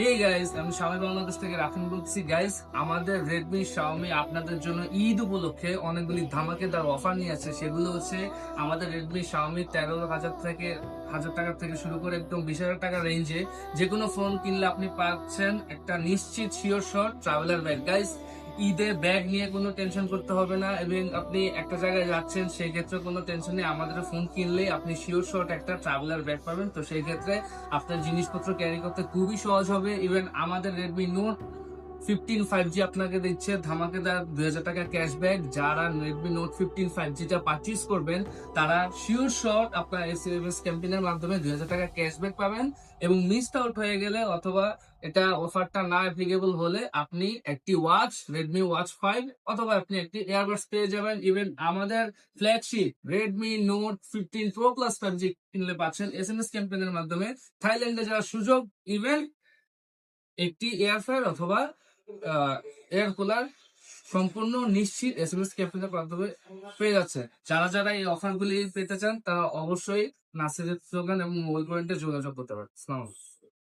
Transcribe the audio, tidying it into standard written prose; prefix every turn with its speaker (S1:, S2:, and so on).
S1: এই গাইস, আমি শাওমি বাংলাদেশ থেকে রাফিন বলছি। গাইস, আমাদের রেডমি শাওমি আপনাদের জন্য ঈদ উপলক্ষে অনেকগুলি ধামাকেদার অফার নিয়ে আছে। সেগুলো হচ্ছে আমাদের রেডমি শাওমি 13,000 টাকা থেকে শুরু করে একদম 20,000 টাকা রেঞ্জে যে কোনো ফোন কিনলে আপনি পাচ্ছেন একটা নিশ্চিত sure shot traveller bag. Guys, ঈদে ব্যাগ নিয়ে কোনো টেনশন করতে হবে না, এবং আপনি একটা জায়গায় যাচ্ছেন সেই ক্ষেত্রে কোনো টেনশন নেই। আমাদের ফোন কিনলেই আপনি শিওর শট একটা ট্রাভেলার ব্যাগ পাবেন। তো সেই ক্ষেত্রে আপনার জিনিসপত্র ক্যারি করতে খুবই সহজ হবে। ইভেন আমাদের রেডমি নোট 15 5G আপনাকে দিচ্ছে ধামাকেদার 2,000 টাকা ক্যাশব্যাক। যারা রেডমি নোট 15 5Gটা পারচেজ করবেন তারা শিওর শট আপনার SMS ক্যাম্পেইনের মাধ্যমে 2,000 টাকা ক্যাশব্যাক পাবেন। এবং মিসড আউট হয়ে গেলে অথবা এটা অফারটা না অ্যাপ্লিকেবল হলে আপনি একটি ওয়াচ, রেডমি ওয়াচ 5, অথবা আপনি একটি এয়ারবাডস পেয়ে যাবেন। ইভেন আমাদের flagship Redmi note 15 pro plus 5G কিনলে পাচ্ছেন SMS ক্যাম্পেইনের মাধ্যমে থাইল্যান্ডে যাওয়ার সুযোগ। ইভেন একটি এয়ার ফ্রায়ার অথবা এয়ার কুলার সম্পূর্ণ নিশ্চিত SMS ক্যাম্পেইনের মাধ্যমে পেয়ে যাচ্ছে। যারা যারা এই অফারগুলি পেতে চান তারা অবশ্যই নাসিরের স্লোগান এবং মোবাইল পয়েন্টে যোগাযোগ করতে পারেন। আসসালামু আলাইকুম।